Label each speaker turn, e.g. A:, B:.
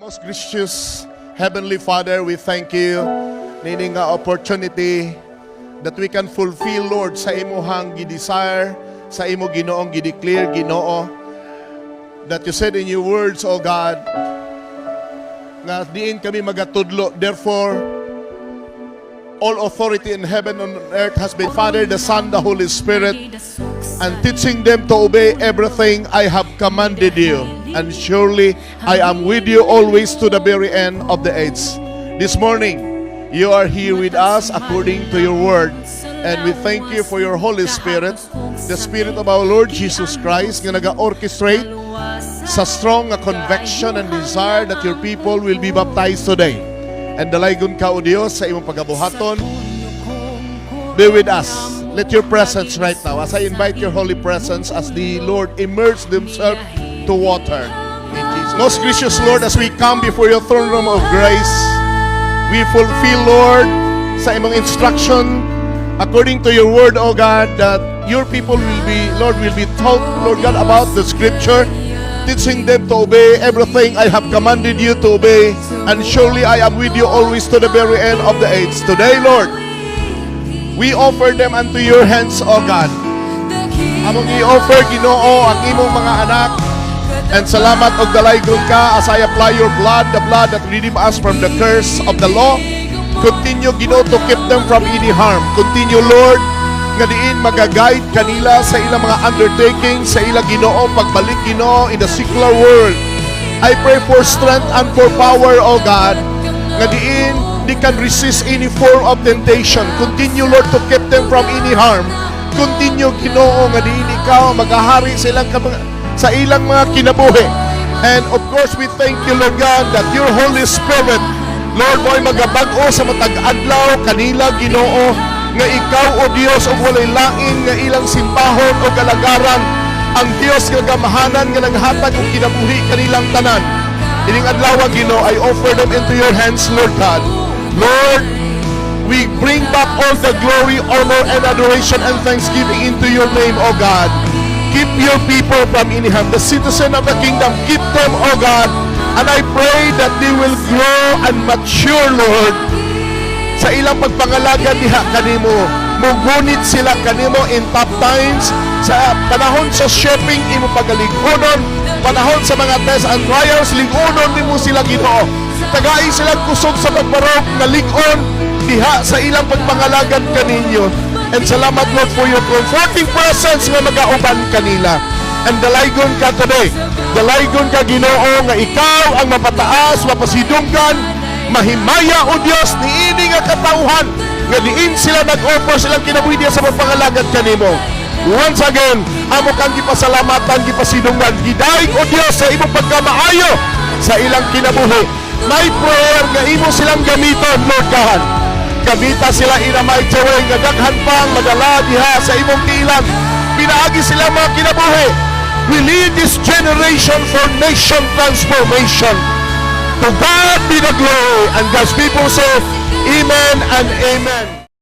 A: Most gracious Heavenly Father, we thank you nining nga opportunity that we can fulfill, Lord, sa imuhang gidesire, sa imo Ginoong gideclare, Ginoo, that you said in your words, O God, nga diin kami magatudlo. Therefore, all authority in heaven and on earth has been Father, the Son, the Holy Spirit, and teaching them to obey everything I have commanded you. And surely I am with you always to the very end of the age. This morning, you are here with us according to your word. And we thank you for your Holy Spirit, the Spirit of our Lord Jesus Christ, nga naga-orchestrate sa strong conviction and desire that your people will be baptized today. And dalaygon ka, O Dios, sa imong pagabuhaton. Be with us. Let your presence right now, as I invite your holy presence, as the Lord immerse themselves to water. In Jesus. Most gracious Lord, as we come before your throne room of grace, we fulfill, Lord, sa imong instruction, according to your word, O God, that your people will be, Lord, will be taught, Lord God, about the scripture, teaching them to obey everything I have commanded you to obey, and surely I am with you always to the very end of the age. Today, Lord, we offer them unto your hands, O God. Among i-offer, Ginoo, ang imong mga anak, and salamat og dalaygon ka as I apply your blood, the blood that redeem us from the curse of the law. Continue, Ginoo, to keep them from any harm. Continue, Lord, nga diin magaguide kanila sa ilang mga undertaking, sa ilang, Ginoo, pagbalik, Ginoo, in the secular world. I pray for strength and for power, O God, nga diin they can resist any form of temptation. Continue, Lord, to keep them from any harm. Continue, Ginoo, nga diin ikaw magahari sa ilang mga kinabuhi. And of course, we thank you, Lord God, that your Holy Spirit, Lord, mo'y magabag-o sa matag adlaw kanila, Ginoo, nga ikaw, O Dios, o walay lain nga ilang simbahon o galagaran, ang Dios nga gamahanan nga naghatag og kinabuhi kanilang tanan. Ining adlaw, Ginoo, I offer them into your hands, Lord God. Lord, we bring back all the glory, honor, and adoration and thanksgiving into your name, O God. Keep your people from any harm. The citizen of the kingdom, keep them, O God. And I pray that they will grow and mature, Lord, sa ilang pagpangalaga diha kanimo. Mugunit sila kanimo in tough times, sa panahon sa shopping, imo pagalingonon, panahon sa mga tests and trials, lingonon nimo sila, Ginoo. Tagay silang kusog sa pagbarog na lingon diha sa ilang pagpangalagan kaninyo. And salamat, Lord, for your comforting presence nga magauban kanila. And dalaygon ka today. Dalaygon ka, Ginoo, nga ikaw ang mapataas, mapasidunggan, mahimaya, O Dios, niini nga katauhan, nga diin sila nag-offer silang kinabuhi diya sa pagpangalagad kanimo. Once again, amo kang gipasalamatan, gipasidunggan, gidaig, O Dios, sa imong pagkamaayo sa ilang kinabuhi. My prayer nga imo silang gamiton, Lord God. Gamita sila in a mighty way, nga daghan pang madala diha sa imong tiilang. Pinaagi sila mga kinabuhi. We lead this generation for nation transformation. To God be the glory. And God's people say, Amen and Amen.